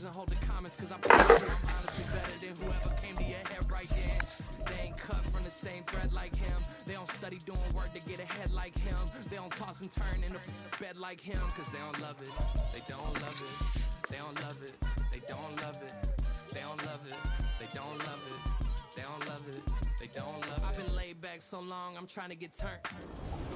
and hold the comments, cause I promise you I'm honestly better than whoever came to your head right then. They ain't cut from the same thread like him. They don't study doing work to get ahead like him. They don't toss and turn in the bed like him, cause they don't love it. They don't love it. They don't love it. They don't love it. They don't love it. They don't love it. They don't love it. They don't love it. I've been laid back so long, I'm trying to get turned.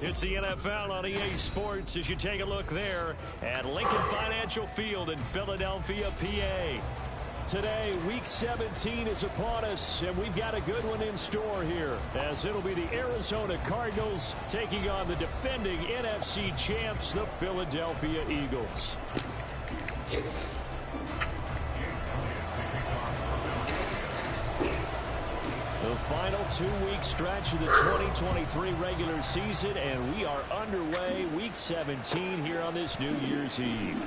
It's the NFL on EA Sports as you take a look there at Lincoln Financial Field in Philadelphia, PA. Today, Week 17 is upon us, and we've got a good one in store here, as it'll be the Arizona Cardinals taking on the defending NFC champs, the Philadelphia Eagles. The final 2-week stretch of the 2023 regular season, and we are underway Week 17 here on this New Year's Eve.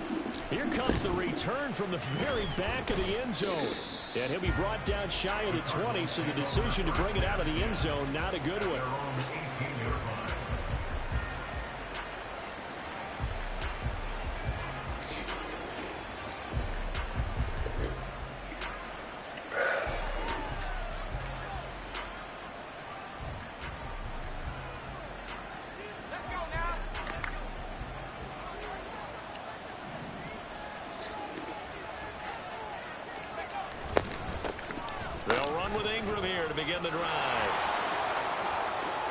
Here comes the return from the very back of the end zone. And he'll be brought down shy of the 20, so the decision to bring it out of the end zone, not a good one.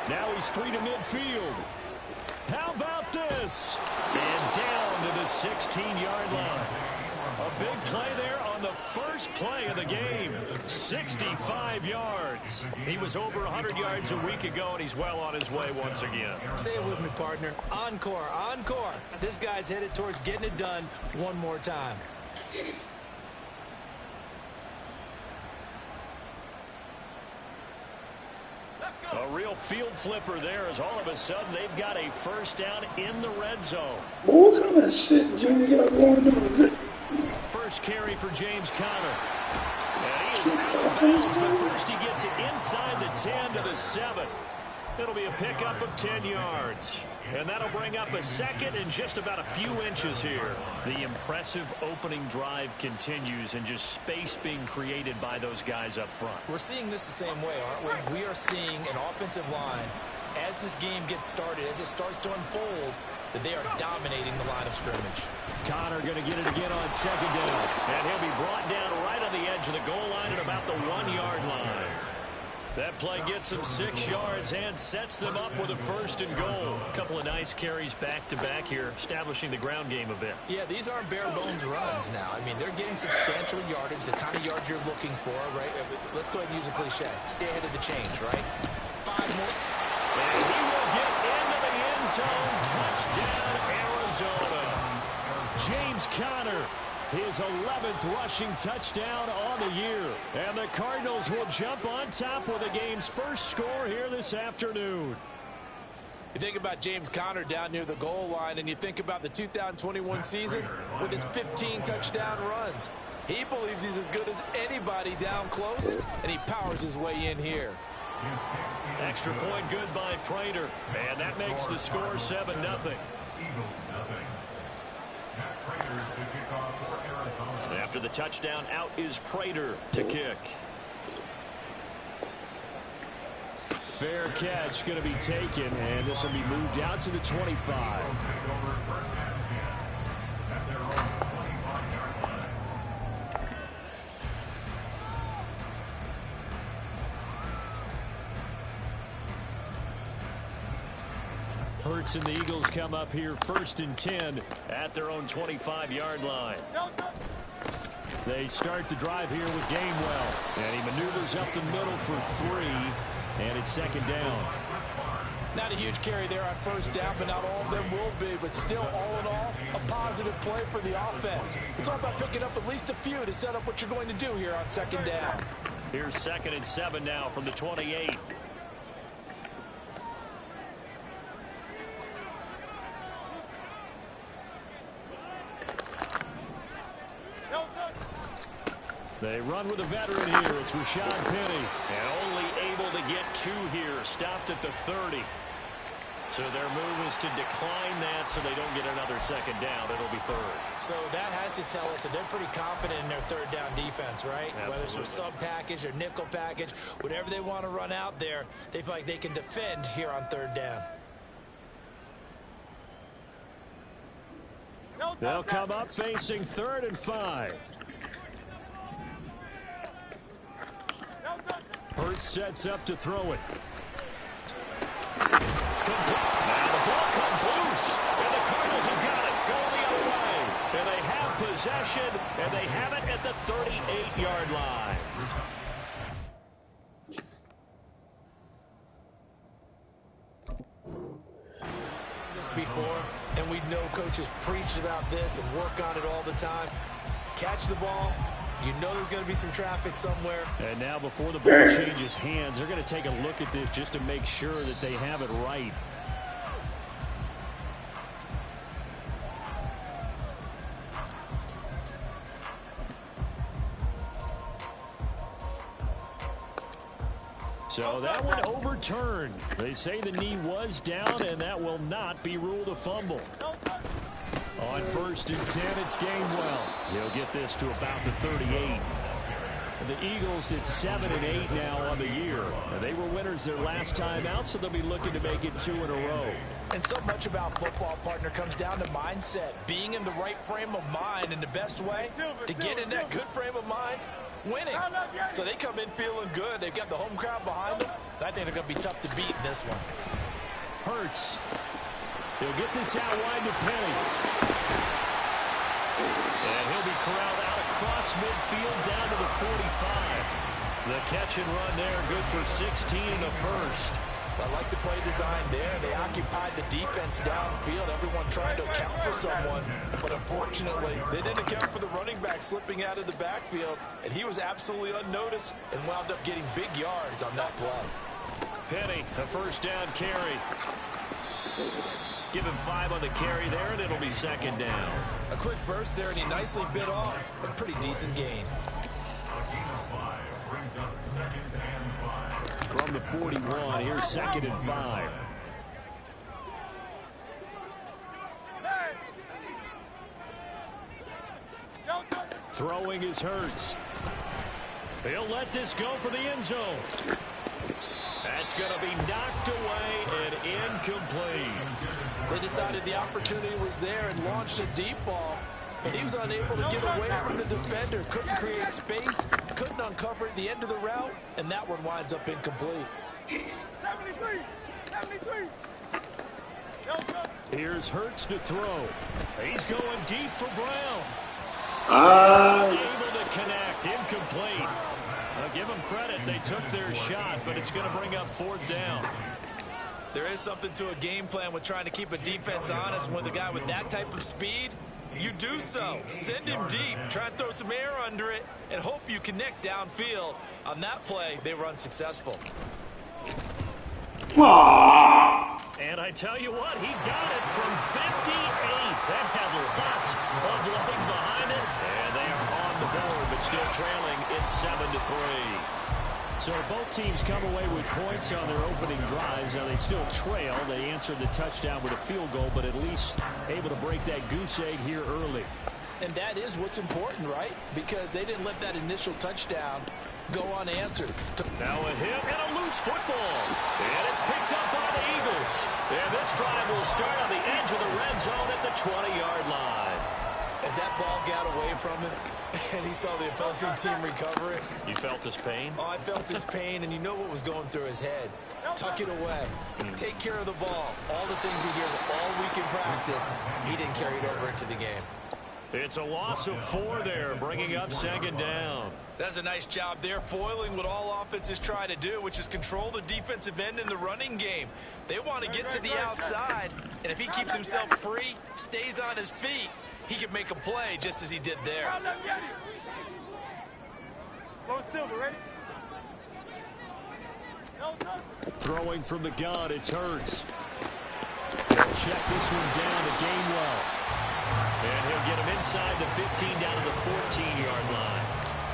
Now he's free to midfield. How about this? And down to the 16-yard line. A big play there on the first play of the game. 65 yards. He was over 100 yards a week ago, and he's well on his way once again. Say it with me, partner. Encore, encore. This guy's headed towards getting it done one more time. A real field flipper there, as all of a sudden they've got a first down in the red zone. What kind of shit Jimmy got going on? First carry for James Conner. And he is out of bounds, but first he gets it inside the 10 to the 7. It'll be a pickup of 10 yards. And that'll bring up a second and just about a few inches here. The impressive opening drive continues, and just space being created by those guys up front. We're seeing this the same way, aren't we? We are seeing an offensive line, as this game gets started, as it starts to unfold, that they are dominating the line of scrimmage. Conner going to get it again on second down. And he'll be brought down right on the edge of the goal line at about the 1-yard line. That play gets them 6 yards and sets them up with a first and goal. A couple of nice carries back-to-back here, establishing the ground game a bit. Yeah, these aren't bare-bones runs now. I mean, they're getting substantial yardage, the kind of yards you're looking for, right? Let's go ahead and use a cliche. Stay ahead of the change, right? 5 more. And he will get into the end zone. Touchdown, Arizona. James Conner. His 11th rushing touchdown on the year. And the Cardinals will jump on top with the game's first score here this afternoon. You think about James Conner down near the goal line, and you think about the 2021 season with his 15 touchdown runs. He believes he's as good as anybody down close, and he powers his way in here. Extra point good by Prater. And that makes the score 7-0. After the touchdown, out is Prater to kick. Fair catch going to be taken, and this will be moved out to the 25. Hurts and the Eagles come up here 1st and 10 at their own 25-yard line. They start the drive here with Gainwell, and he maneuvers up the middle for 3, and it's 2nd down. Not a huge carry there on 1st down, but not all of them will be. But still, all in all, a positive play for the offense. It's all about picking up at least a few to set up what you're going to do here on 2nd down. Here's 2nd and 7 now from the 28. They run with a veteran here. It's Rashad Penny. And only able to get 2 here. Stopped at the 30. So their move is to decline that so they don't get another second down. It'll be third. So that has to tell us that they're pretty confident in their third down defense, right? Absolutely. Whether it's a sub package or nickel package, whatever they want to run out there, they feel like they can defend here on third down. They'll come up facing 3rd and 5. Hurts sets up to throw it. Now the ball comes loose, and the Cardinals have got it going the other way. And they have possession, and they have it at the 38-yard line. This before, and we know coaches preach about this and work on it all the time. Catch the ball. You know there's going to be some traffic somewhere. And now before the ball changes hands, they're going to take a look at this just to make sure that they have it right. So that one overturned. They say the knee was down, and that will not be ruled a fumble. On 1st and 10, it's Gainwell. He'll get this to about the 38. The Eagles at 7-8 now on the year. They were winners their last time out, so they'll be looking to make it 2 in a row. And so much about football, partner, comes down to mindset. Being in the right frame of mind, and the best way to get in that good frame of mind, winning. So they come in feeling good. They've got the home crowd behind them. I think they're going to be tough to beat in this one. Hurts. He'll get this out wide to Penny. And he'll be corralled out across midfield down to the 45. The catch and run there, good for 16 in the first. I like the play design there. They occupied the defense downfield. Everyone trying to account for someone. But unfortunately, they didn't account for the running back slipping out of the backfield. And he was absolutely unnoticed and wound up getting big yards on that play. Penny, a first down carry. Give him 5 on the carry there, and it'll be 2nd down. A quick burst there, and he nicely bit off a pretty decent gain. From the 41, here's 2nd and 5. Throwing is Hurts. He'll let this go for the end zone. That's going to be knocked away and incomplete. They decided the opportunity was there and launched a deep ball, but he was unable to get away from the defender. Couldn't create space, couldn't uncover at the end of the route, and that one winds up incomplete. 73. Here's Hurts to throw. He's going deep for Brown. Able to connect, incomplete. I'll give them credit. They took their shot, but it's going to bring up 4th down. There is something to a game plan with trying to keep a defense honest. With a guy with that type of speed, you do so. Send him deep. Try and throw some air under it and hope you connect downfield. On that play, they were unsuccessful. And I tell you what, he got it from 58. That had lots of leg behind it. And they are on the board, but still trailing. It's 7-3. So both teams come away with points on their opening drives. Now they still trail. They answered the touchdown with a field goal, but at least able to break that goose egg here early. And that is what's important, right? Because they didn't let that initial touchdown go unanswered. Now a hit and a loose football. And it's picked up by the Eagles. And this drive will start on the edge of the red zone at the 20-yard line. As that ball got away from him and he saw the opposing team recover it. You felt his pain? Oh, I felt his pain, and you know what was going through his head. Tuck it away. Take care of the ball. All the things he hears all week in practice, he didn't carry it over into the game. It's a loss of 4 there, bringing up 2nd down. That's a nice job there, foiling what all offenses try to do, which is control the defensive end in the running game. They want to get to the outside, and if he keeps himself free, stays on his feet, he can make a play just as he did there. Throwing from the gun, it's Hurts. He'll check this one down to Gainwell. And he'll get him inside the 15 down to the 14-yard line.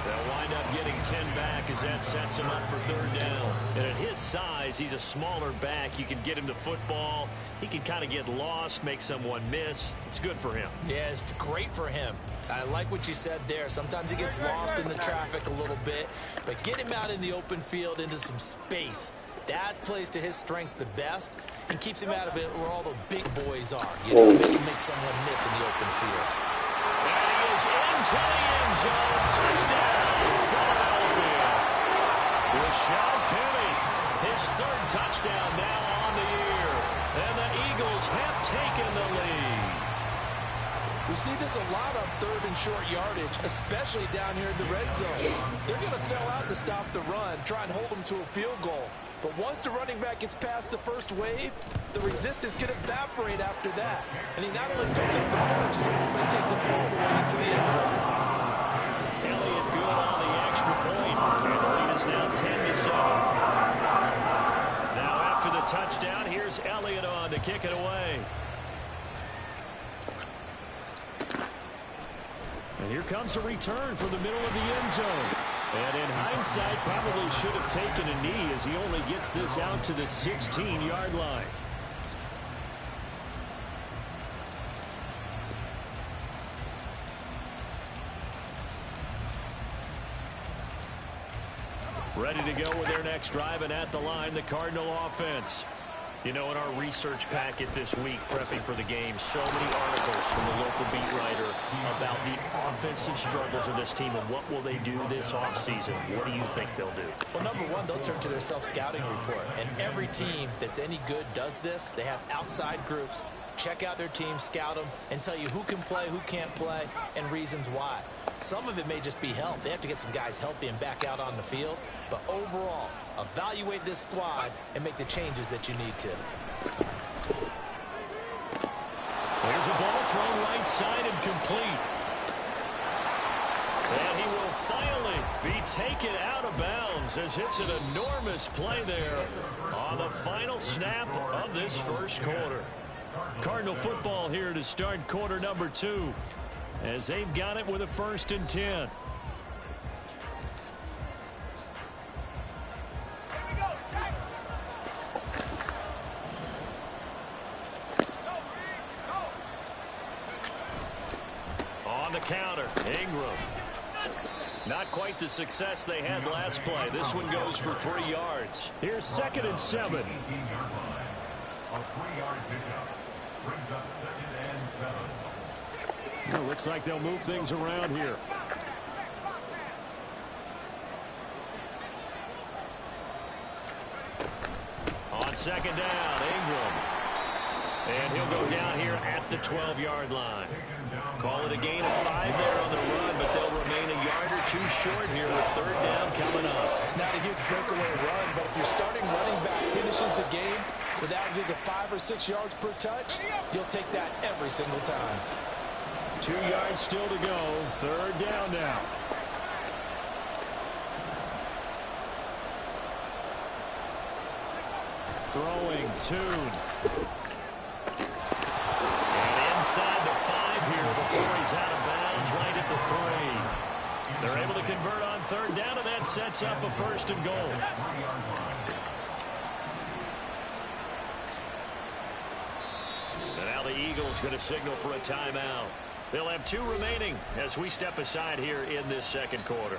They'll wind up getting 10 back as that sets him up for third down. And at his size, he's a smaller back. You can get him to football. He can kind of get lost, make someone miss. It's good for him. Yeah, it's great for him. I like what you said there. Sometimes he gets lost in the traffic a little bit, but get him out in the open field into some space. That plays to his strengths the best and keeps him out of it where all the big boys are. You know, they can make someone miss in the open field. And he is into the end zone. Touchdown, Philadelphia. Rashad Penny, his third touchdown now on the year. And the Eagles have taken the lead. We see this a lot on third and short yardage, especially down here in the red zone. They're going to sell out to stop the run, try and hold them to a field goal. But once the running back gets past the first wave, the resistance can evaporate after that. And he not only picks up the first, but takes it all the way into the end zone. Elliott good on the extra point. And the lead is now 10-7. Now after the touchdown, here's Elliott on to kick it away. And here comes a return from the middle of the end zone. And in hindsight, probably should have taken a knee as he only gets this out to the 16-yard line. Ready to go with their next drive, and at the line, the Cardinal offense. You know, in our research packet this week, prepping for the game, so many articles from the local beat writer about the offensive struggles of this team and what will they do this offseason. What do you think they'll do? Well, number one, they'll turn to their self-scouting report. And every team that's any good does this. They have outside groups. Check out their team, scout them, and tell you who can play, who can't play, and reasons why. Some of it may just be health. They have to get some guys healthy and back out on the field. But overall, evaluate this squad and make the changes that you need to. There's a ball thrown right side and complete. And he will finally be taken out of bounds as it's an enormous play there on the final snap of this first quarter. Cardinal football here to start quarter number 2 as they've got it with a 1st and 10. On the counter, Ingram. Not quite the success they had last play. This one goes for 3 yards. Here's 2nd and 7. A 3-yard pickup brings up 2nd and 7. Well, looks like they'll move things around here. On 2nd down, Ingram. And he'll go down here at the 12-yard line. Call it a gain of 5 there on the run, but they'll remain a yard or 2 short here with 3rd down coming up. It's not a huge breakaway run, but if your starting running back finishes the game with averages of 5 or 6 yards per touch, you'll take that every single time. 2 yards still to go. 3rd down now. Throwing Tune. And inside the 5 here before he's out of bounds right at the 3. They're able to convert on 3rd down, and that sets up a 1st and goal. And now the Eagles going to signal for a timeout. They'll have 2 remaining as we step aside here in this 2nd quarter.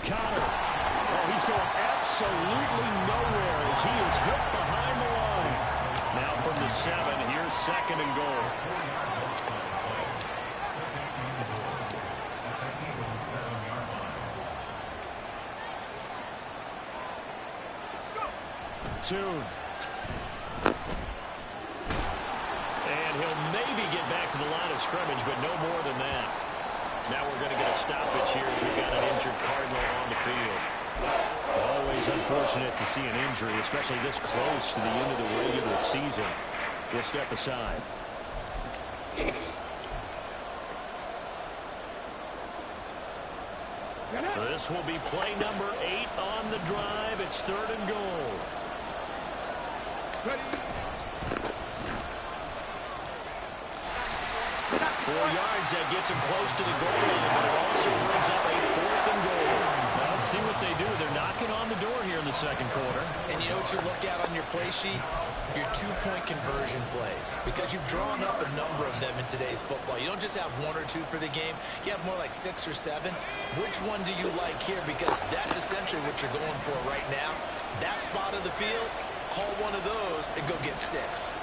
Connor. Oh, he's going absolutely nowhere as he is hit behind the line. Now from the 7, here's 2nd and goal. Tune. And he'll maybe get back to the line of scrimmage, but no more than that. Now we're going to get a stoppage here as we've got an injured Cardinal on the field. Always unfortunate to see an injury, especially this close to the end of the regular season. We'll step aside. This will be play number 8 on the drive. drive. It's 3rd and goal. 4 yards, that gets him close to the goal line, but it also brings up a 4th and goal. Well, let's see what they do. They're knocking on the door here in the second quarter. And you know what you look at on your play sheet? Your 2-point conversion plays. Because you've drawn up a number of them in today's football. You don't just have 1 or 2 for the game. You have more like 6 or 7. Which one do you like here? Because that's essentially what you're going for right now. That spot of the field, call one of those and go get 6.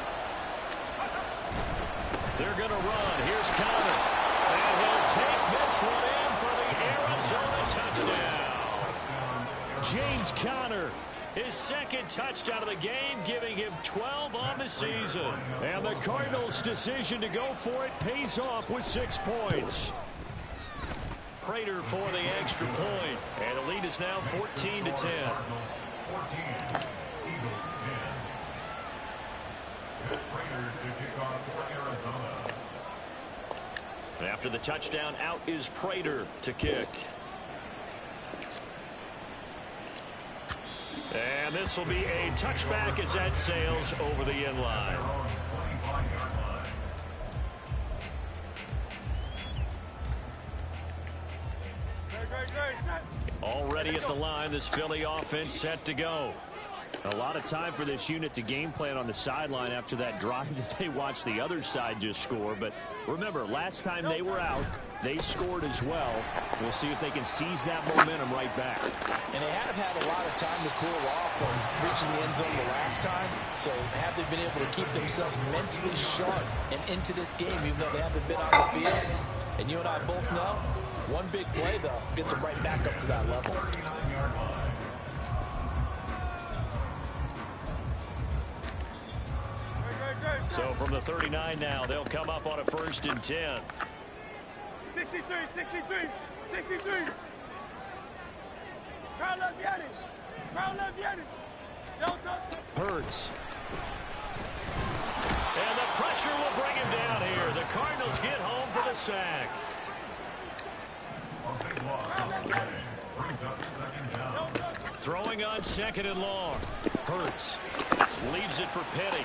They're going to run. Here's Conner. And he'll take this one in for the Arizona touchdown. James Conner, his 2nd touchdown of the game, giving him 12 on the season. And the Cardinals' decision to go for it pays off with 6 points. Prater for the extra point. And the lead is now 14-10. 14. Eagles 10. Prater to kick off for Arizona. After the touchdown, out is Prater to kick. And this will be a touchback as that sails over the end line. Already at the line, this Philly offense set to go. A lot of time for this unit to game plan on the sideline after that drive that they watched the other side just score. But remember, last time they were out, they scored as well. We'll see if they can seize that momentum right back. And they have had a lot of time to cool off from reaching the end zone the last time. So have they been able to keep themselves mentally sharp and into this game, even though they haven't been on the field? And you and I both know, one big play, though, gets them right back up to that level. So from the 39 now, they'll come up on a 1st and 10. 63, 63, 63. Crowd left Yanni. Crowd left Yanni. Hurts. And the pressure will bring him down here. The Cardinals get home for the sack. A big loss on the play. Brings up 2nd down. Throwing on 2nd and long. Hurts leaves it for Petty.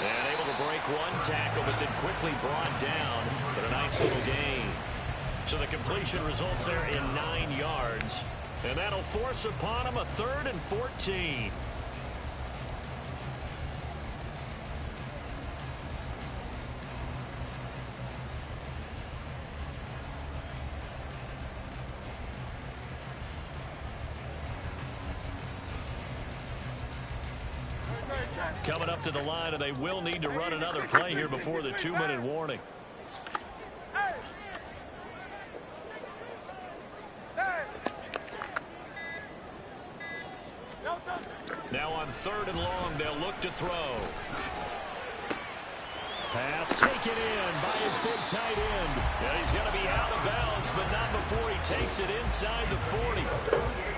And able to break one tackle, but then quickly brought down. But a nice little gain. So the completion results there in 9 yards. And that'll force upon him a 3rd and 14. Coming up to the line, and they will need to run another play here before the 2-minute warning. Now on 3rd and long, they'll look to throw. Pass taken in by his big tight end. And he's going to be out of bounds, but not before he takes it inside the 40.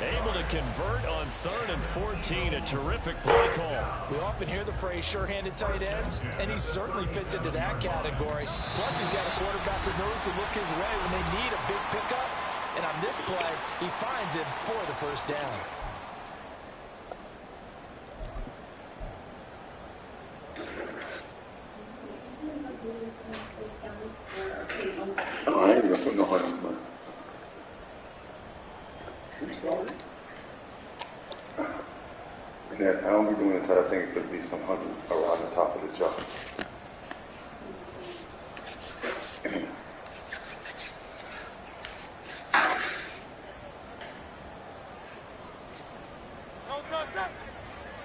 Able to convert on 3rd and 14. A terrific play call. We often hear the phrase sure-handed tight ends, and he certainly fits into that category. Plus, he's got a quarterback who knows to look his way when they need a big pickup. And on this play, he finds it for the 1st down. Oh, I ain't gonna put no honey on. I'm sorry. Yeah, I don't be doing it until I think it could be some honey around the top of the jar.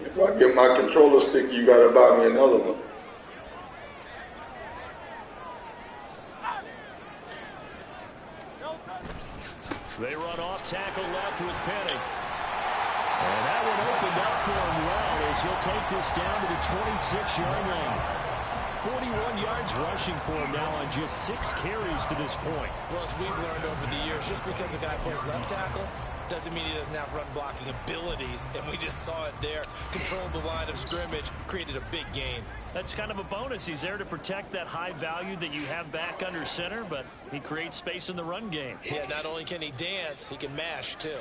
If I get my controller stick, you gotta buy me another one. They run off tackle left with Penny. And that one opened up for him well as he'll take this down to the 26-yard line. 41 yards rushing for him now on just 6 carries to this point. Well, as we've learned over the years, just because a guy plays left tackle doesn't mean he doesn't have run blocking abilities, and we just saw it there. Controlled the line of scrimmage, created a big gain. That's kind of a bonus. He's there to protect that high value that you have back under center, but he creates space in the run game. Yeah, not only can he dance, he can mash too.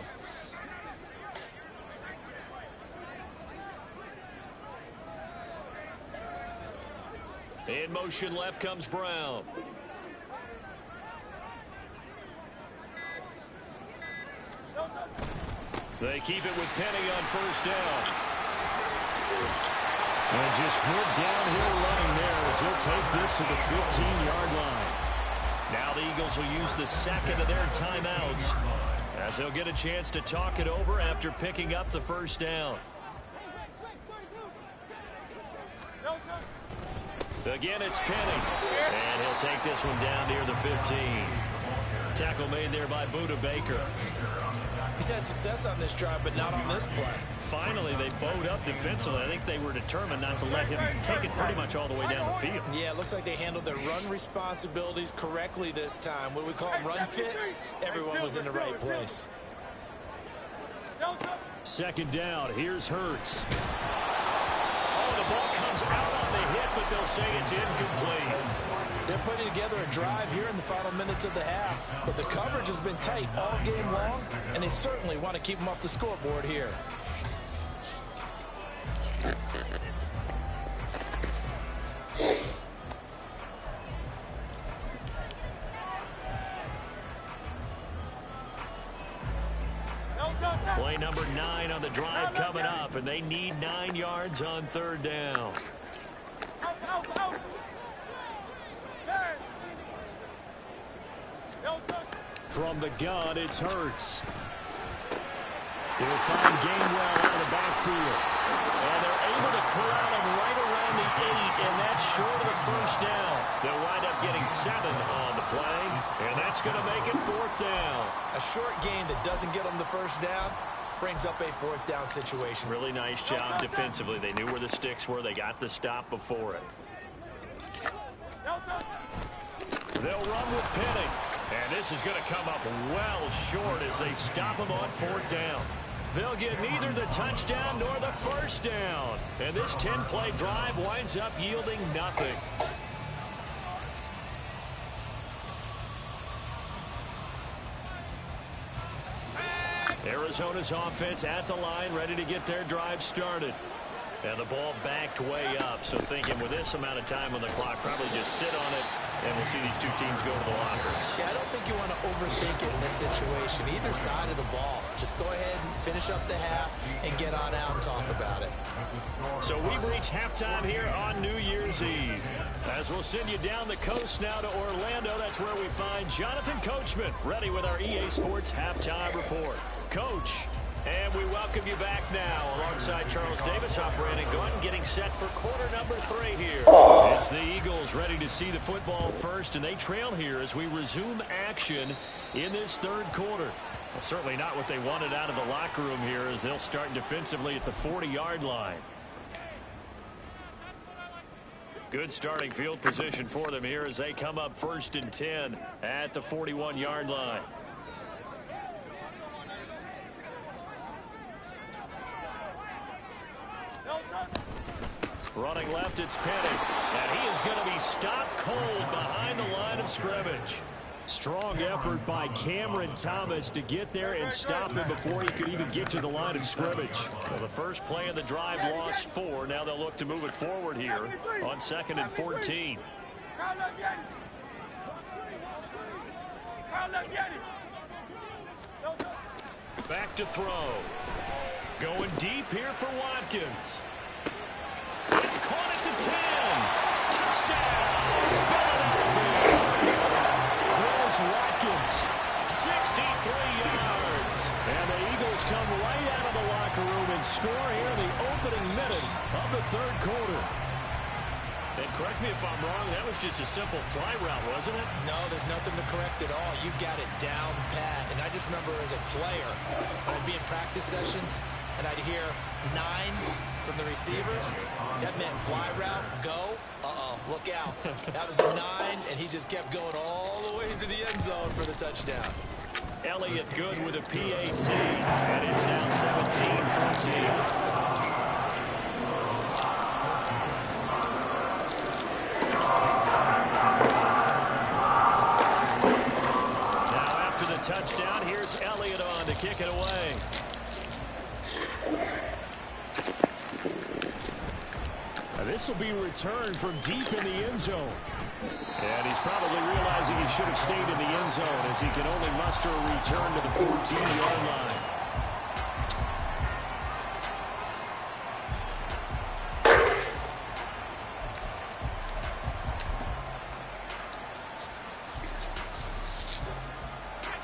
In motion left comes Brown. They keep it with Penny on first down. And just good downhill running there as he'll take this to the 15-yard line. Now the Eagles will use the second of their timeouts as they'll get a chance to talk it over after picking up the first down. Again, it's Penny. And he'll take this one down near the 15. Tackle made there by Budda Baker. He's had success on this drive, but not on this play. Finally, they bowed up defensively. I think they were determined not to let him take it pretty much all the way down the field. Yeah, it looks like they handled their run responsibilities correctly this time. What we call run fits, everyone was in the right place. Second down, here's Hurts. Oh, the ball comes out on the hit, but they'll say it's incomplete. They're putting together a drive here in the final minutes of the half, but the coverage has been tight all game long, and they certainly want to keep them off the scoreboard here. Play number 9 on the drive coming up, and they need 9 yards on third down. From the gun, it's Hurts. He'll find Gainwell out of the backfield. And they're able to corral him right around the 8, and that's short of the first down. They'll wind up getting 7 on the play, and that's going to make it fourth down. A short gain that doesn't get them the first down brings up a fourth down situation. Really nice job defensively. They knew where the sticks were. They got the stop before it. They'll run with Penny. And this is going to come up well short as they stop him on fourth down. They'll get neither the touchdown nor the first down. And this 10-play drive winds up yielding nothing. Arizona's offense at the line, ready to get their drive started. And the ball backed way up, so thinking with this amount of time on the clock, probably just sit on it, and we'll see these two teams go to the lockers. Yeah, I don't think you want to overthink it in this situation. Either side of the ball. Just go ahead and finish up the half and get on out and talk about it. So we've reached halftime here on New Year's Eve. As we'll send you down the coast now to Orlando, that's where we find Jonathan Coachman, ready with our EA Sports Halftime Report. Coach, and we welcome you back now alongside Charles Davis. I'm Brandon Gunn, getting set for quarter number 3 here. It's the Eagles ready to see the football first, and they trail here as we resume action in this third quarter. Well, certainly not what they wanted out of the locker room here as they'll start defensively at the 40-yard line. Good starting field position for them here as they come up 1st and 10 at the 41-yard line. Running left, it's Penny. And he is going to be stopped cold behind the line of scrimmage. Strong effort by Cameron Thomas to get there and stop him before he could even get to the line of scrimmage. Well, the first play of the drive lost 4. Now they'll look to move it forward here on 2nd and 14. Back to throw. Going deep here for Watkins. It's caught at the 10. Touchdown, Philadelphia. Chris Watkins, 63 yards. And the Eagles come right out of the locker room and score here in the opening minute of the third quarter. And correct me if I'm wrong, that was just a simple fly route, wasn't it? No, there's nothing to correct at all. You got it down pat. And I just remember as a player, when I'd be in practice sessions, and I'd hear 9 from the receivers. That meant fly route, go. Look out. That was the 9, and he just kept going all the way to the end zone for the touchdown. Elliott good with a PAT, and it's now 17-14. Now after the touchdown, here's Elliott on to kick it away. This will be returned from deep in the end zone. And he's probably realizing he should have stayed in the end zone as he can only muster a return to the 14-yard line.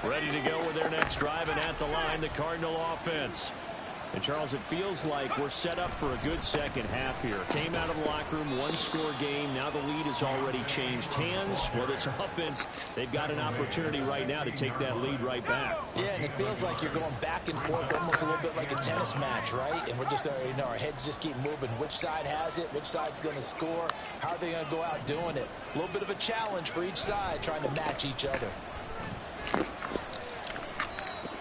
Ready to go with their next drive, and at the line, the Cardinal offense. And, Charles, it feels like we're set up for a good second half here. Came out of the locker room, one-score game. Now the lead has already changed hands. Well, this offense, they've got an opportunity right now to take that lead right back. Yeah, and it feels like you're going back and forth almost a little bit like a tennis match, right? And we're just, our heads just keep moving. Which side has it? Which side's going to score? How are they going to go out doing it? A little bit of a challenge for each side trying to match each other.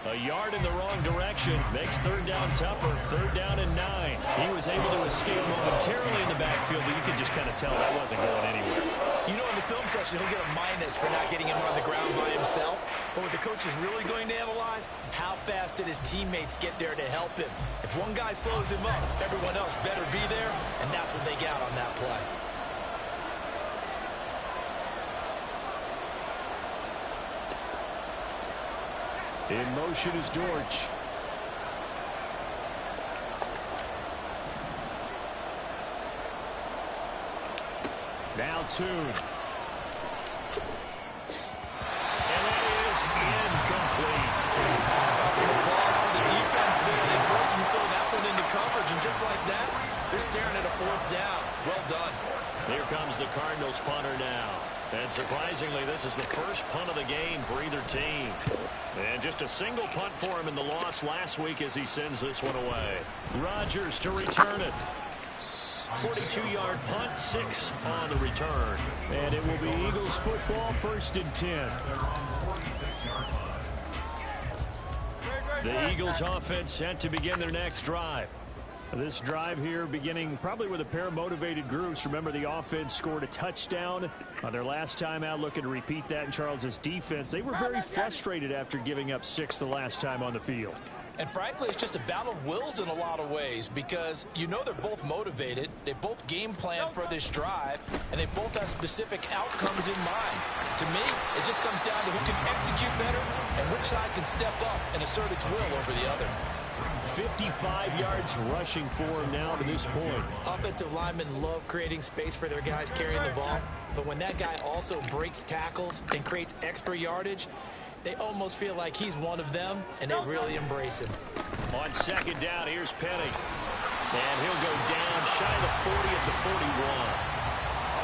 A yard in the wrong direction makes third down tougher. Third down and 9. He was able to escape momentarily in the backfield, but you could just kind of tell that wasn't going anywhere. You know, in the film session, he'll get a minus for not getting him on the ground by himself. But what the coach is really going to analyze, how fast did his teammates get there to help him? If one guy slows him up, everyone else better be there, and that's what they got on that play. In motion is Dortch. Now Tune. And that is incomplete. Some applause for the defense there. They forced him to throw that one into coverage, and just like that, they're staring at a fourth down. Well done. Here comes the Cardinals punter now. And surprisingly, this is the first punt of the game for either team. And just a single punt for him in the loss last week as he sends this one away. Rodgers to return it. 42-yard punt, 6 on the return. And it will be Eagles football, 1st and 10. The Eagles offense set to begin their next drive. This drive here beginning probably with a pair of motivated groups. Remember, the offense scored a touchdown on their last time out. Looking to repeat that in Charles's defense. They were very frustrated after giving up 6 the last time on the field. And frankly, it's just a battle of wills in a lot of ways because you know they're both motivated. They both game plan for this drive, and they both have specific outcomes in mind. To me, it just comes down to who can execute better and which side can step up and assert its will over the other. 55 yards rushing for him now to this point. Offensive linemen love creating space for their guys carrying the ball, but when that guy also breaks tackles and creates extra yardage, they almost feel like he's one of them, and they really embrace him. On second down, here's Penny. And he'll go down shy of the 40 at the 41.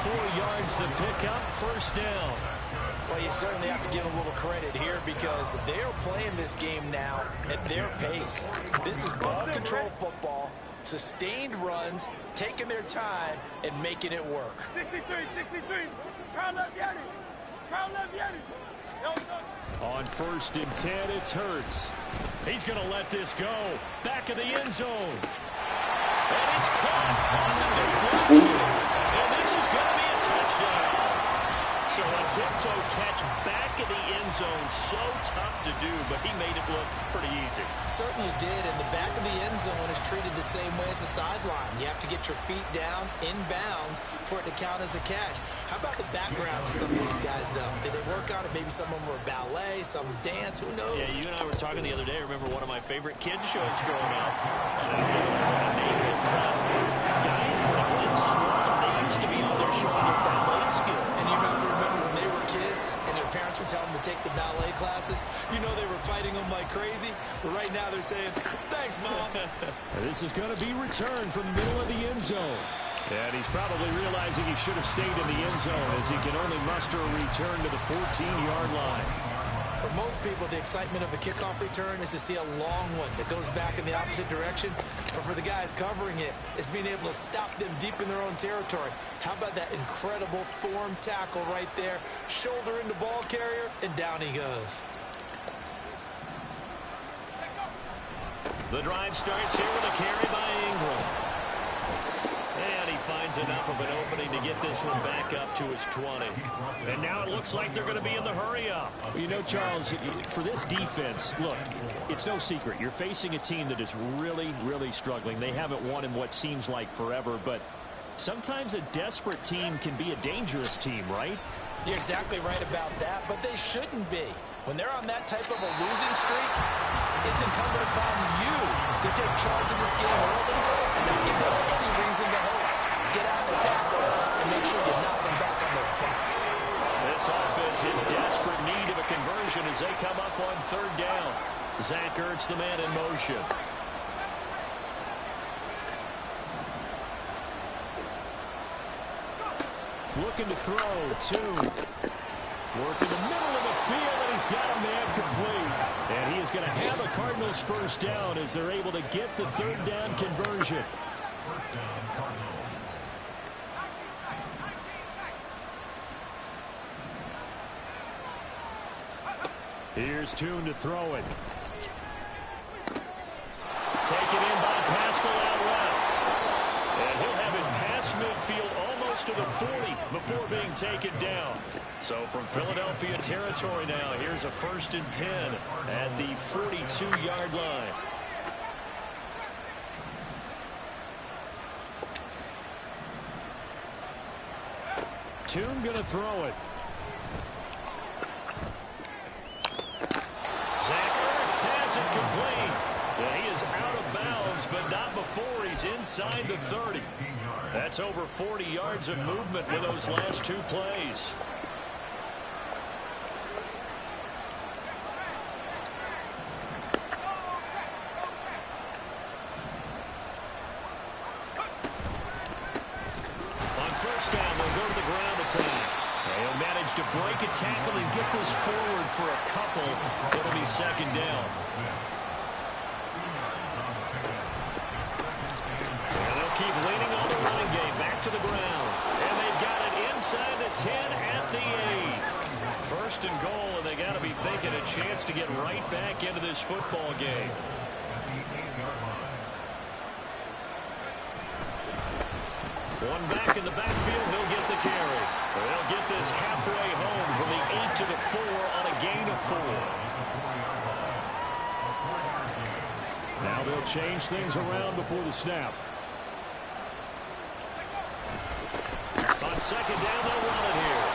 4 yards the pickup, first down. Well, you certainly have to give a little credit here because they're playing this game now at their pace. This is ball control football, sustained runs, taking their time, and making it work. 63, 63. Crown left Yanni. Crown left Yanni. On 1st and 10, it's Hurts. He's going to let this go. Back of the end zone. And it's caught on the deflection. And this is going to be a touchdown. So a tiptoe catch back of the end zone, so tough to do, but he made it look pretty easy. Certainly did, and the back of the end zone is treated the same way as the sideline. You have to get your feet down, in bounds, for it to count as a catch. How about the backgrounds of some of these guys, though? Did they work on it? Maybe some of them were ballet, some dance, who knows? Yeah, you and I were talking the other day. Remember one of my favorite kids shows growing up? Guys like Lynn Swan, they used to be on there showing their ballet skill. And you have to remember when they were kids and their parents would tell them to take the ballet classes, you know they were fighting them like crazy. But right now they're saying, thanks, Mom. This is going to be returned from the middle of the end zone. And he's probably realizing he should have stayed in the end zone as he can only muster a return to the 14-yard line. For most people, the excitement of the kickoff return is to see a long one that goes back in the opposite direction. But for the guys covering it, it's being able to stop them deep in their own territory. How about that incredible form tackle right there? Shoulder into ball carrier, and down he goes. The drive starts here with a carry by Ingram. And he finds enough of an opening to get this one back up to his 20. And now it looks like they're going to be in the hurry-up. You know, Charles, for this defense, look, it's no secret. You're facing a team that is really, really struggling. They haven't won in what seems like forever, but sometimes a desperate team can be a dangerous team, right? You're exactly right about that, but they shouldn't be. When they're on that type of a losing streak, it's incumbent upon you to take charge of this game early and not give them any reason to hope. Get out and tackle and make sure you knock them back on their butts. This offense in desperate need of a conversion as they come up on third down. Zach Ertz, the man in motion. Looking to throw. Two. Working the middle of the field, and he's got a man complete. And he is going to have a Cardinals first down as they're able to get the third down conversion. First down, Cardinals. Here's Tune to throw it. Taken in by Pascal out left. And he'll have it past midfield almost to the 40 before being taken down. So from Philadelphia territory now, here's a 1st and 10 at the 42-yard line. Tune going to throw it. Zach Ertz has it complete. Yeah, he is out of bounds, but not before he's inside the 30. That's over 40 yards of movement with those last two plays. On first down, they'll go to the ground attack. They'll manage to break a tackle and get this forward for a couple. It'll be second down. And they'll keep leaning on the running game. Back to the ground. And they've got it inside the 10 at the 8. First and goal, and they got to be thinking a chance to get right back into this football game. One back in the backfield, he'll get the carry. They'll get this halfway home from the 8 to the 4 on a gain of 4. Now they'll change things around before the snap. On second down, they'll run it here.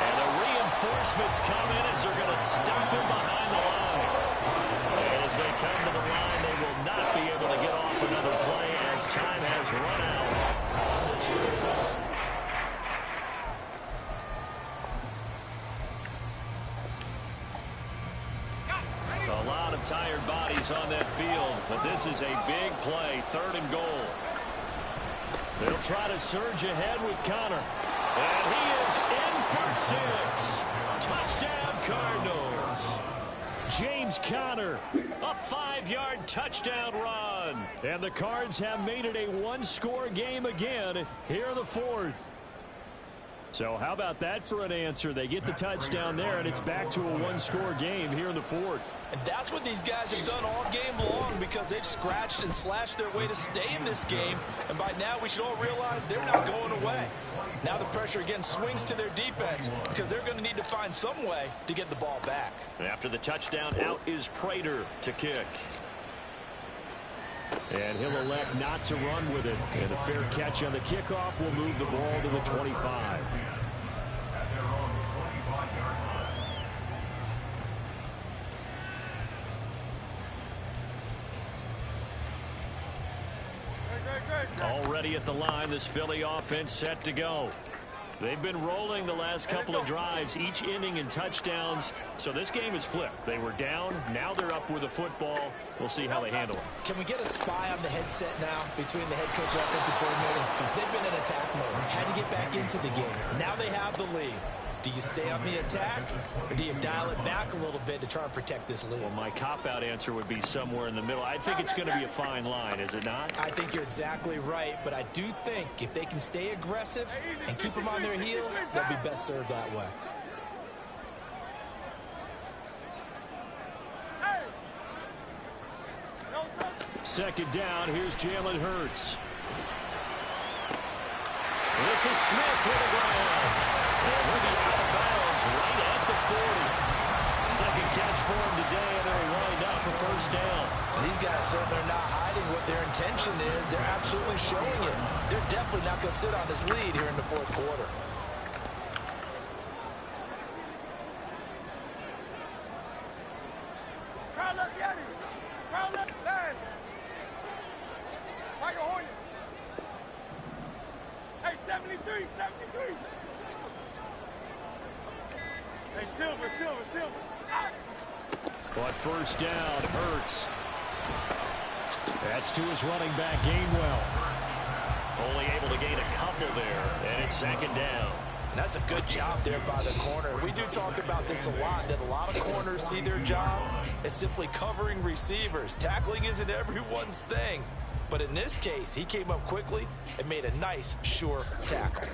And the reinforcements come in as they're going to stop him behind the line. And as they come to the line, they will not be able to get off another play as time has run out. A lot of tired bodies on that field, but this is a big play, 3rd and goal. They'll try to surge ahead with Conner. And he is in for 6. Touchdown, Cardinals. James Conner, a 5-yard touchdown run. And the Cards have made it a one-score game again here in the 4th. So how about that for an answer? They get the touchdown there, and it's back to a one-score game here in the 4th. And that's what these guys have done all game long because they've scratched and slashed their way to stay in this game. And by now, we should all realize they're not going away. Now the pressure again swings to their defense because they're going to need to find some way to get the ball back. And after the touchdown, out is Prater to kick. And he'll elect not to run with it. And a fair catch on the kickoff will move the ball to the 25. Already at the line, this Philly offense set to go. They've been rolling the last couple of drives, each inning in touchdowns. So this game is flipped. They were down. Now they're up with the football. We'll see how they handle it. Can we get a spy on the headset now between the head coach and offensive coordinator? They've been in attack mode. Had to get back into the game. Now they have the lead. Do you stay on the attack, or do you dial it back a little bit to try and protect this lead? Well, my cop-out answer would be somewhere in the middle. I think it's going to be a fine line, is it not? I think you're exactly right, but I do think if they can stay aggressive and keep them on their heels, they'll be best served that way. Second down, here's Jalen Hurts. This is Smith to the ground. And he'll be out of bounds right at the 40. second catch for him today, and they'll wind up a first down. These guys certainly are not hiding what their intention is. They're absolutely showing it. They're definitely not going to sit on this lead here in the fourth quarter. Crowd up, Yeti. Crowd up, stand. Tiger Hornet. Hey, 73, 73. Hey, Silver. Ah. But first down, Hurts. That's to his running back, Gainwell. Only able to gain a couple there, and it's second down. That's a good job there by the corner. We do talk about this a lot, that a lot of corners see their job as simply covering receivers. Tackling isn't everyone's thing. But in this case, he came up quickly and made a nice, sure tackle.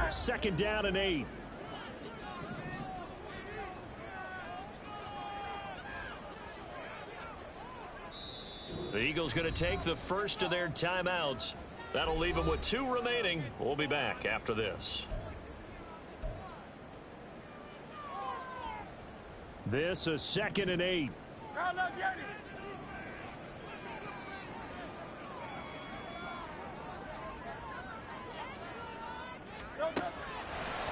Second down and 8. The Eagles going to take the first of their timeouts. That'll leave them with 2 remaining. We'll be back after this. This is second and 8. Crowd up, Yeti.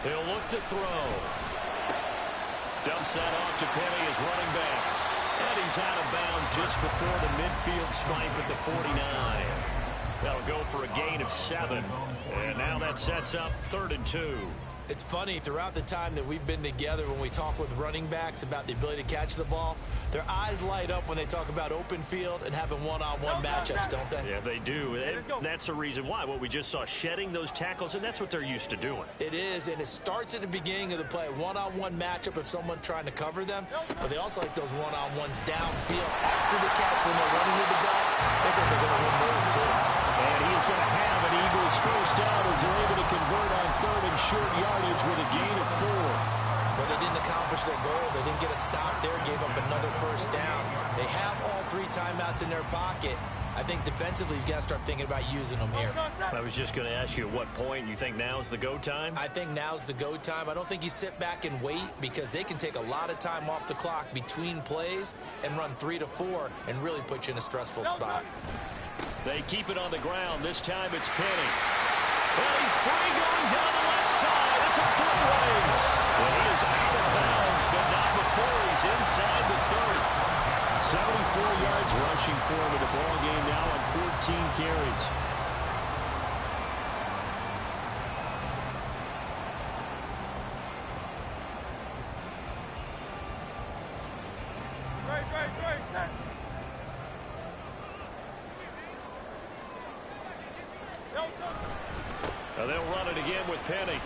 He'll look to throw. Dumps that off to Penny as running back. And he's out of bounds just before the midfield stripe at the 49. That'll go for a gain of 7. And now that sets up 3rd and 2. It's funny, throughout the time that we've been together, when we talk with running backs about the ability to catch the ball, their eyes light up when they talk about open field and having one-on-one matchups, don't they? Yeah, they do. And that's the reason why. What we just saw, shedding those tackles, and that's what they're used to doing. It is, and it starts at the beginning of the play. One-on-one matchup if someone's trying to cover them, but they also like those one-on-ones downfield after the catch when they're running with the ball. They think they're going to win those too. And he is going to have an Eagles first down as they're able to convert on 3rd and short yardage with a gain of 4. But they didn't accomplish their goal. They didn't get a stop there, gave up another first down. They have all 3 timeouts in their pocket. I think defensively you've got to start thinking about using them here. I was just going to ask you at what point you think now's the go time? I think now's the go time. I don't think you sit back and wait because they can take a lot of time off the clock between plays and run 3 to 4 and really put you in a stressful spot. They keep it on the ground. This time it's Penny. Well, he's free going down the left side. It's a foot race. Well, he is out of bounds, but not before he's inside the 30. 74 yards rushing for him in the ball game now on 14 carries. Great, set. Now they'll run it again with Penny.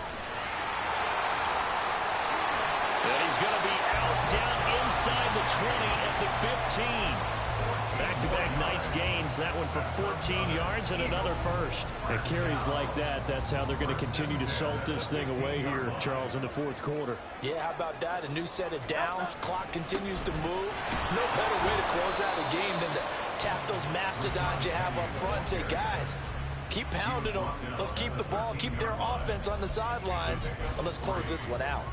And he's going to be out down inside the 20 at the 15. Back-to-back nice gains. That one for 14 yards and another first. And carries like that, that's how they're going to continue to salt this thing away here, Charles, in the fourth quarter. Yeah, how about that? A new set of downs. Clock continues to move. No better way to close out a game than to tap those mastodons you have up front and say, guys, keep pounding them. Let's keep the ball, keep their offense on the sidelines, and let's close this one out.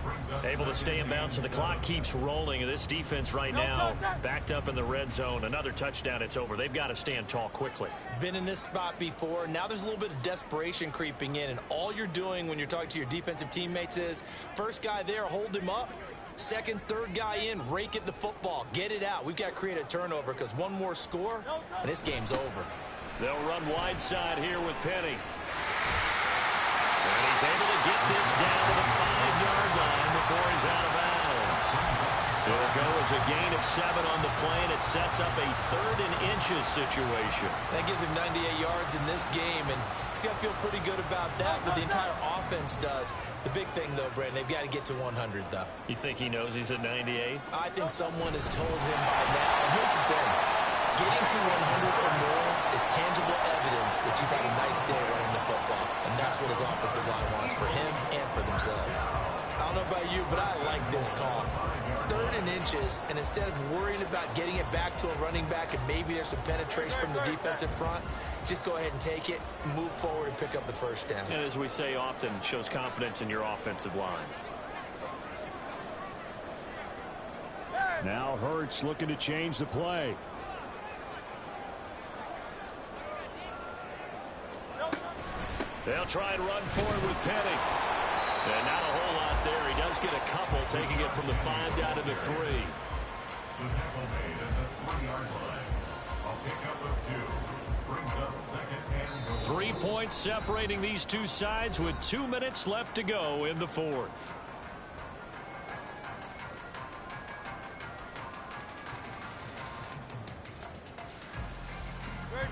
Able to stay in bounds, so the clock keeps rolling. And this defense right now backed up in the red zone. Another touchdown, it's over. They've got to stand tall quickly. Been in this spot before. Now there's a little bit of desperation creeping in, and all you're doing when you're talking to your defensive teammates is, first guy there, hold him up. Second, third guy in, rake at the football. Get it out. We've got to create a turnover because one more score, and this game's over. They'll run wide side here with Penny. And he's able to get this down to the 5-yard line before he's out of bounds. It'll go as a gain of 7 on the play, and it sets up a 3rd and inches situation. That gives him 98 yards in this game, and he's got to feel pretty good about that, but the entire offense does. The big thing, though, Brandon, they've got to get to 100, though. You think he knows he's at 98? I think someone has told him by now. And here's the thing. Getting to 100 or more is tangible evidence that you've had a nice day running the football. And that's what his offensive line wants for him and for themselves. I don't know about you, but I like this call. 3rd and inches, and instead of worrying about getting it back to a running back and maybe there's some penetration from the defensive front, just go ahead and take it, move forward, and pick up the first down. And as we say often, shows confidence in your offensive line. Now Hurts looking to change the play. They'll try and run forward with Penny. And not a whole lot there. He does get a couple, taking it from the 5 down to the 3. The tackle made at the 3-yard line. A pickup of 2. Brings up 2nd and goal. 3 points separating these two sides with 2 minutes left to go in the 4th.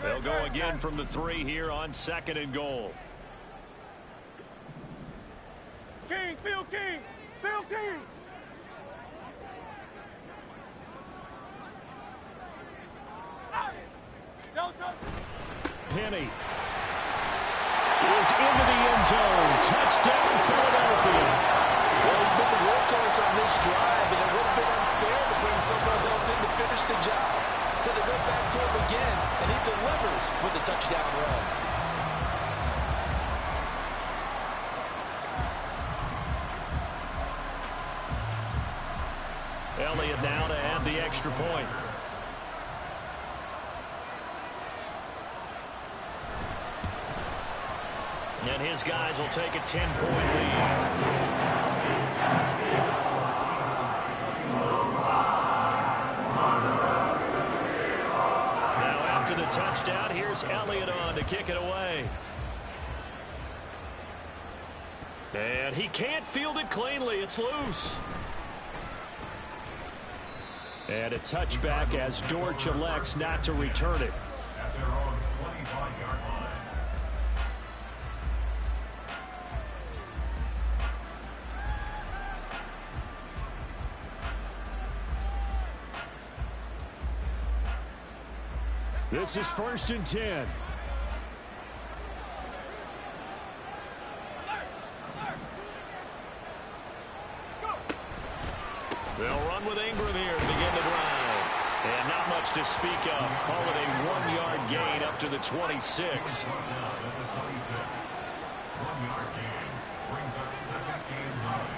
They'll go again from the 3 here on 2nd and goal. King, Phil King, Phil King. Penny is into the end zone. Touchdown, Philadelphia. Well, he's been the workhorse on this drive, and it would have been unfair to bring someone else in to finish the job. So they go back to him again, and he delivers with a touchdown run. Elliott now to add the extra point. And his guys will take a 10-point lead. After the touchdown, here's Elliott on to kick it away. And he can't field it cleanly. It's loose. And a touchback as Dortch elects not to return it. At their own 25-yard line. This is 1st and 10. They'll run with Ingram here to begin the drive. And not much to speak of. Call it a 1-yard gain up to the 26. Down at the 26. 1-yard gain. Brings up 2nd and 9.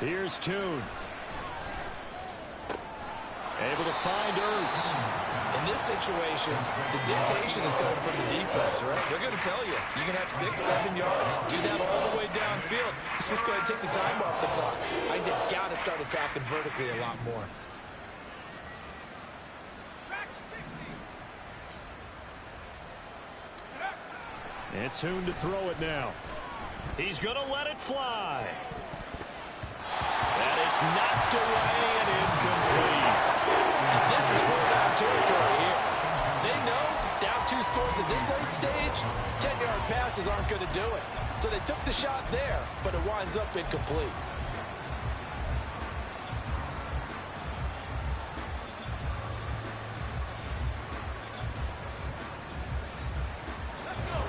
Here's Tune. Able to find Ertz. In this situation, the dictation is coming from the defense, right? They're going to tell you, you can have 6, 7 yards. Do that all the way downfield. Let's just go ahead and take the time off the clock. I think they've got to start attacking vertically a lot more. And Tune to throw it now. He's going to let it fly. And it's knocked away and incomplete. This is fourth-down territory here. They know down 2 scores at this late stage, 10-yard passes aren't going to do it. So they took the shot there, but it winds up incomplete.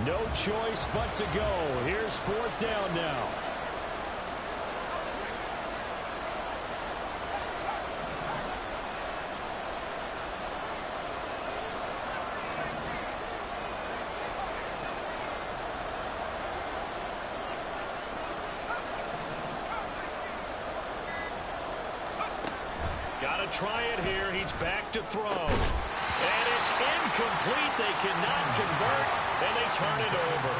No choice but to go. Here's 4th down now. Got to try it here. He's back to throw. And it's incomplete. They cannot convert, and they turn it over.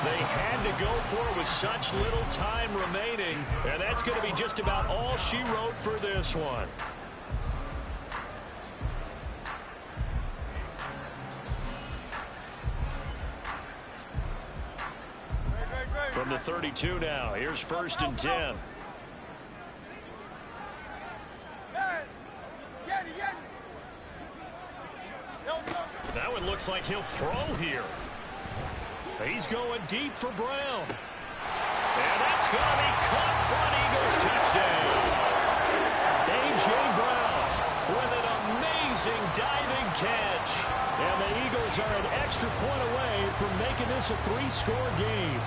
They had to go for it with such little time remaining, and that's going to be just about all she wrote for this one. From the 32 now, here's 1st and 10. That one looks like he'll throw here. He's going deep for Brown. And that's going to be caught. Front Eagles touchdown. A.J. Brown with an Amazing diving catch. And the Eagles are an extra point away from making this a 3-score game.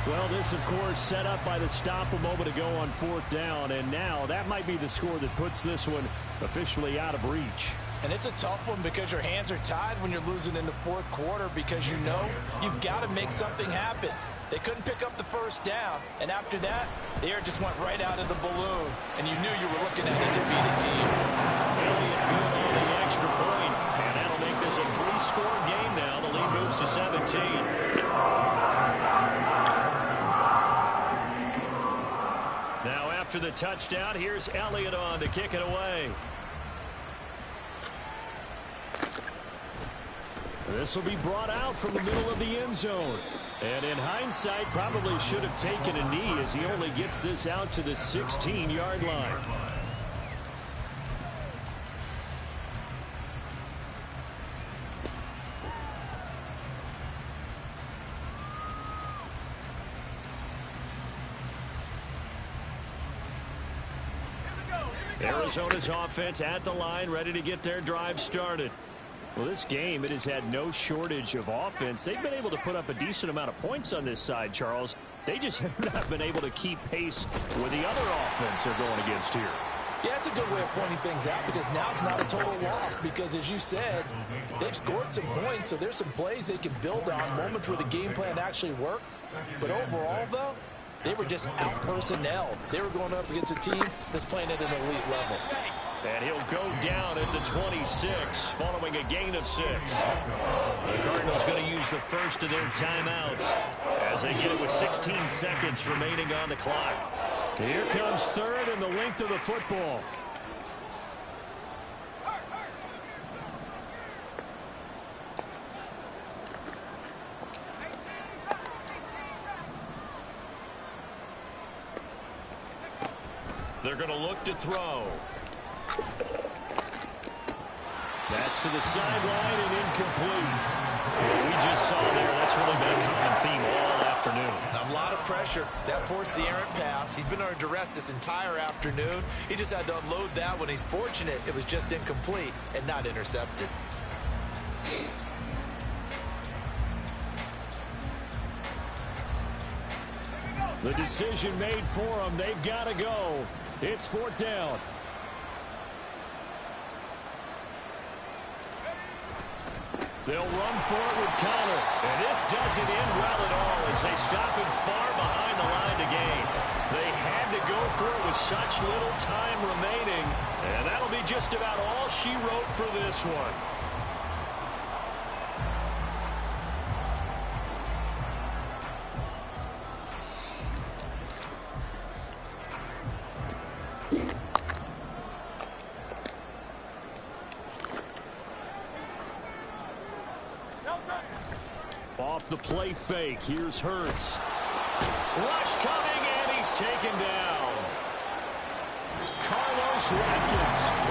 Well, this, of course, set up by the stop a moment ago on 4th down. And now that might be the score that puts this one officially out of reach. And it's a tough one because your hands are tied when you're losing in the 4th quarter because you know you've got to make something happen. They couldn't pick up the first down, and after that, the air just went right out of the balloon, and you knew you were looking at a defeated team. Elliott good on the extra point, and that'll make this a 3-score game now. The lead moves to 17. Now after the touchdown, here's Elliott on to kick it away. This will be brought out from the middle of the end zone. And in hindsight, probably should have taken a knee as he only gets this out to the 16-yard line. Arizona's offense at the line, ready to get their drive started. Well, this game, it has had no shortage of offense. They've been able to put up a decent amount of points on this side, Charles. They just have not been able to keep pace with the other offense they're going against here. Yeah, it's a good way of pointing things out because now it's not a total loss because, as you said, they've scored some points, so there's some plays they can build on, moments where the game plan actually worked. But overall, though, they were just out-personnelled. They were going up against a team that's playing at an elite level. And he'll go down at the 26 following a gain of 6. The Cardinals going to use the first of their timeouts as they get it with 16 seconds remaining on the clock. Here comes 3rd and the length of the football. They're going to look to throw. That's to the sideline and incomplete. We just saw there, that's really been a common theme all afternoon. A lot of pressure. That forced the errant pass. He's been under duress this entire afternoon. He just had to unload that one. He's fortunate it was just incomplete and not intercepted. The decision made for them. They've got to go. It's 4th down. They'll run for it with Connor. And this doesn't end well at all as they stop him far behind the line to gain. They had to go for it with such little time remaining. And that'll be just about all she wrote for this one. Off the play fake, here's Hurts. Rush coming, and he's taken down. Carlos Watkins.